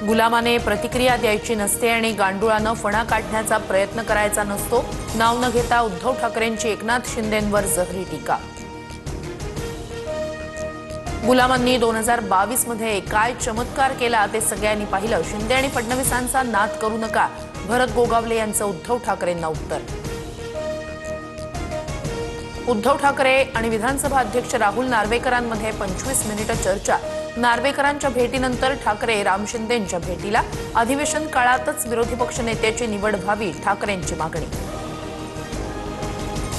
गुलामाने प्रतिक्रिया द्यायची नसते आणि गांडुळानं फणा काढण्याचा प्रयत्न करायचा नसतो. नाव न घेता उद्धव ठाकरेंची एकनाथ शिंदेंवर जहरी टीका. गुलामांनी 2022 मध्ये काय चमत्कार केला ते सगळ्यांनी पाहिलं. शिंदे आणि फडणवीसांचा नाद करू नका, भरत गोगावले यांचं उद्धव ठाकरेंना उत्तर. उद्धव ठाकरे आणि विधानसभा अध्यक्ष राहुल नार्वेकरांमध्ये 25 मिनिटं चर्चा. नार्वेकरांच्या भेटीनंतर ठाकरे राम शिंदेंच्या भेटीला. अधिवेशन काळातच विरोधी पक्षनेत्याची निवड व्हावी, ठाकरेंची मागणी.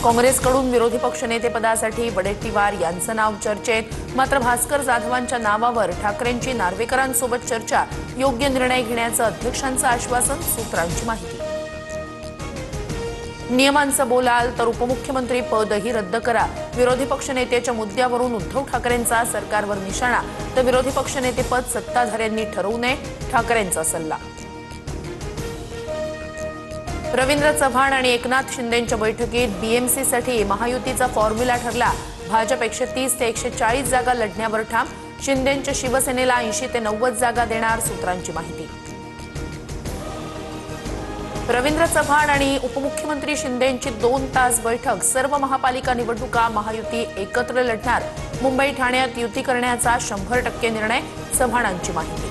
काँग्रेसकडून विरोधी पक्षनेतेपदासाठी वडेट्टीवार यांचं नाव चर्चेत. मात्र भास्कर जाधवांच्या नावावर ठाकरेंची नार्वेकरांसोबत चर्चा. योग्य निर्णय घेण्याचं अध्यक्षांचं आश्वासन, सूत्रांची माहिती. नियमांचं बोलाल तर उपमुख्यमंत्री पदही रद्द करा. विरोधी पक्षनेत्याच्या मुद्द्यावरून उद्धव ठाकरेंचा सरकारवर निशाणा. तर विरोधी पक्षनेतेपद सत्ताधाऱ्यांनी ठरवू नये, ठाकरेंचा सल्ला. रवींद्र चव्हाण आणि एकनाथ शिंदेंच्या बैठकीत बीएमसीसाठी महायुतीचा फॉर्म्युला ठरला. भाजप 130 ते 140 जागा लढण्यावर ठाम. शिंदेंच्या शिवसेनेला 80 ते 90 जागा देणार, सूत्रांची माहिती. रवींद्र चव्हाण आणि उपमुख्यमंत्री शिंदेंची 2 तास बैठक. सर्व महापालिका निवडणुका महायुती एकत्र लढणार. मुंबई ठाण्यात युती करण्याचा 100% निर्णय, चव्हाणांची माहिती.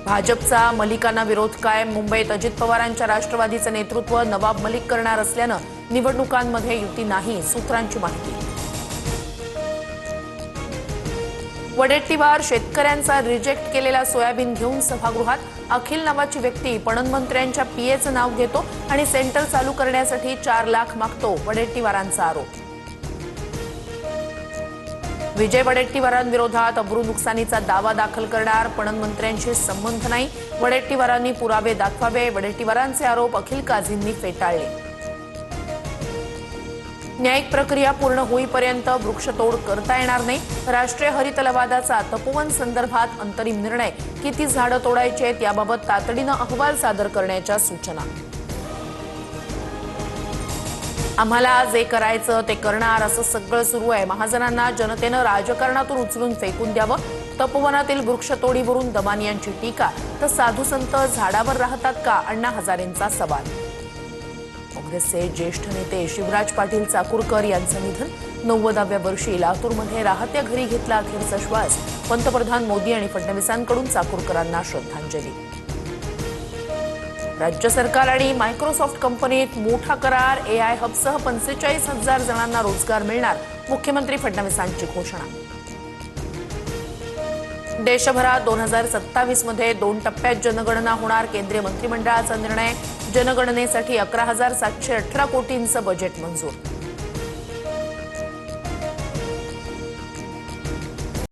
भाजपचा मलिकांना विरोध कायम. मुंबईत अजित पवारांच्या राष्ट्रवादीचं नेतृत्व नवाब मलिक करणार असल्यानं निवडणुकांमध्ये युती नाही, सूत्रांची माहिती. वडेट्टीवार शेतकऱ्यांचा रिजेक्ट केलेला सोयाबीन घेऊन सभागृहात. अखिल नावाची व्यक्ती पणन मंत्र्यांच्या पीएचं नाव घेतो आणि सेंटर चालू करण्यासाठी 4 लाख मागतो, वडेट्टीवारांचा आरोप. विजय वडेट्टीवारांविरोधात अब्रू नुकसानीचा दावा दाखल करणार. पणन मंत्र्यांशी संबंध नाही, वडेट्टीवारांनी पुरावे दाखवावे. वडेट्टीवारांचे आरोप अखिल काझींनी फेटाळले. न्यायिक प्रक्रिया पूर्ण होईपर्यंत वृक्षतोड करता येणार नाही. राष्ट्रीय हरित लवादाचा तपोवन संदर्भात अंतरिम निर्णय. किती झाडं तोडायची आहेत याबाबत तातडीनं अहवाल सादर करण्याच्या सूचना. आम्हाला जे करायचं ते करणार असं सगळं सुरू आहे. महाजनांना जनतेनं राजकारणातून उचलून फेकून द्यावं. तपोवनातील वृक्षतोडीवरून दमानियांची टीका. तर साधू संत झाडावर राहतात का, अण्णा हजारेंचा सवाल. काँग्रेसचे ज्येष्ठ नेते शिवराज पाटील चाकूरकर यांचं निधन. 90व्या वर्षी लातूरमध्ये राहत्या घरी घेतला अखेरचा श्वास. पंतप्रधान मोदी आणि फडणवीसांकडून चाकूरकरांना श्रद्धांजली. राज्य सरकार आणि मायक्रोसॉफ्ट कंपनीत मोठा करार. एआय हबसह 45,000 जणांना रोजगार मिळणार, मुख्यमंत्री फडणवीसांची घोषणा. देशभरात 2027 मध्ये 2 टप्प्यात जनगणना होणार, केंद्रीय मंत्रिमंडळाचा निर्णय. जनगणनेसाठी 11,718 कोटींचं बजेट मंजूर.